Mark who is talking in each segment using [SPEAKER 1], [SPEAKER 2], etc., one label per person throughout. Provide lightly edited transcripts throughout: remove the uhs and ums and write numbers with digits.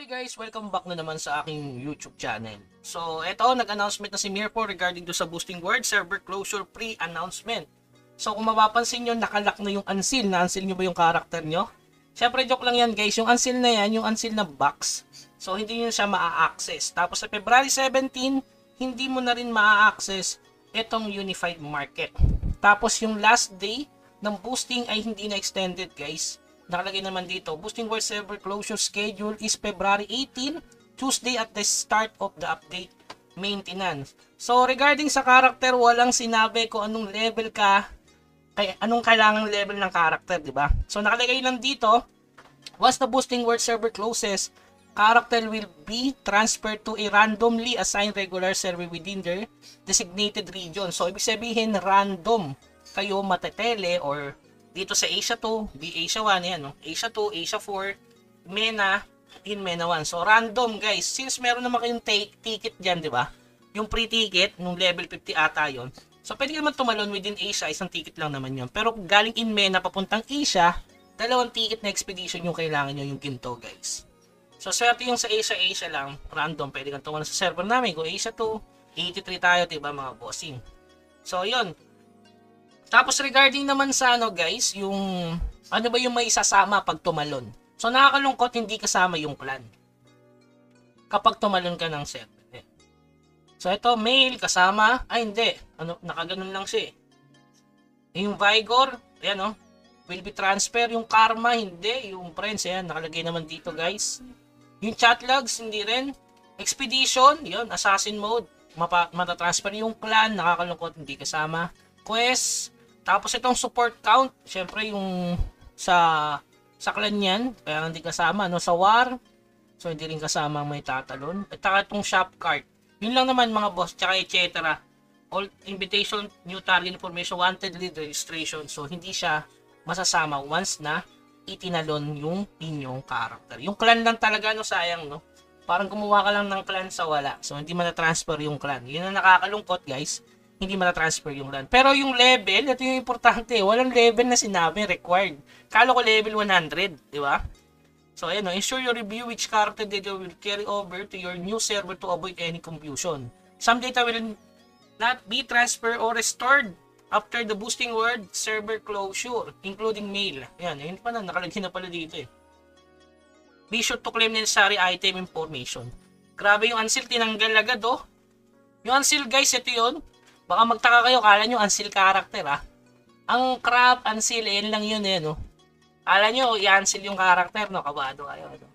[SPEAKER 1] Hi guys! Welcome back na naman sa aking YouTube channel. So, eto, nag-announcement na si Mirpo regarding do sa Boosting World server closure pre-announcement. So, kung mapapansin nyo, nakalock na yung unseal. Na-unseal nyo ba yung character nyo? Siyempre, joke lang yan guys. Yung unseal na yan, yung unseal na box. So, hindi nyo siya maa-access. Tapos sa February 17, hindi mo na rin maa-access itong Unified Market. Tapos yung last day ng boosting ay hindi na extended guys. Nakalagay naman dito, Boosting World server closure schedule is February 18, Tuesday at the start of the update maintenance. So regarding sa character, walang sinabi kung anong level ka, anong kailangang level ng character, di ba? So nakalagay lang dito, once the Boosting World server closes, character will be transferred to a randomly assigned regular server within their designated region. So ibig sabihin random kayo matetele or dito sa Asia 2, Asia 1, yan, no? Asia 2, Asia 4, MENA, in MENA 1. So, random, guys. Since meron naman kayong ticket dyan, di ba? Yung pre-ticket, nung level 50 ata yon. So, pwede naman tumalon within Asia, isang ticket lang naman yun. Pero galing in MENA, papuntang Asia, dalawang ticket na expedition yung kailangan nyo yung ginto, guys. So, swerte yung sa Asia lang, random. Pwede kang tumalon sa server namin. Kung Asia 2, 83 tayo, diba, mga bossing. So, yun. Tapos regarding naman sa ano guys, yung ano ba yung may isasama pag tumalon. So nakakalungkot hindi kasama yung clan. Kapag tumalon ka ng server. So ito male kasama, ay hindi, ano nakaganon lang siya. Yung Vigor, ayan oh, will be transfer, yung Karma hindi, yung Friends ayan nakalagay naman dito guys. Yung chat logs hindi rin. Expedition, yun, assassin mode, matatransfer yung clan, nakakalungkot hindi kasama. Quest. Tapos itong support count, syempre yung sa clan yan, kaya hindi kasama, no? Sa war, so hindi rin kasama ang may tatalon. At saka itong shop cart, yun lang naman mga boss, tsaka etc. All invitation, new target information, wanted lead registration, so hindi siya masasama once na itinalon yung inyong character. Yung clan lang talaga, no, sayang, no? Parang gumawa ka lang ng clan sa wala, so hindi matatransfer yung clan. Yun ang nakakalungkot guys. Hindi matatransfer yung land. Pero yung level, ito yung importante. Walang level na sinabi required. Kala ko level 100, di ba? So, ayan, ensure you review which character data will carry over to your new server to avoid any confusion. Some data will not be transferred or restored after the Boosting World server closure, including mail. Ayan, ayun pa na, nakalagay na pala dito eh. Be sure to claim necessary item information. Grabe yung unseal, tinanggal agad oh. Yung unseal guys, ito yun. Baka magtaka kayo, kala nyo unseal character ah. Ang crap, unseal, yan lang yun eh, no? Kala nyo, i-unseal yung character, no? Kabado kayo, no?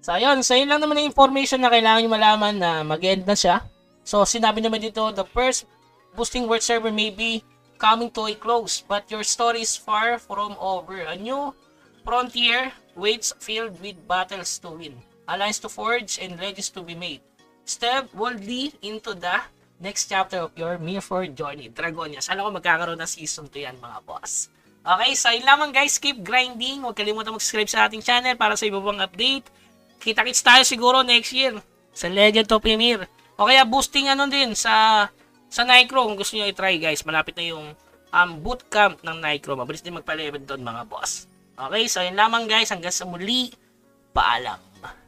[SPEAKER 1] So, yun. So, yun lang naman yung information na kailangan nyo malaman na mag-end na siya. So, sinabi naman dito, the first Boosting World server may be coming to a close, but your story is far from over. A new frontier waits filled with battles to win, alliance to forge, and legends to be made. Step boldly into the next chapter of your Mirror journey, Dragonia. Sana ko magkakaroon ng season 2 yan mga boss. Okay, so yun lamang guys, keep grinding. Huwag kalimutan mag-subscribe sa ating channel para sa iba pang update. Kita-kits tayo siguro next year sa Legend of Ymir. O kaya boosting ano din sa Nightcrow kung gusto nyo i-try guys. Malapit na yung bootcamp ng Nightcrow. Mabilis din magpa-level doon mga boss. Okay, so yun lamang guys, hanggang sa muli. Paalam.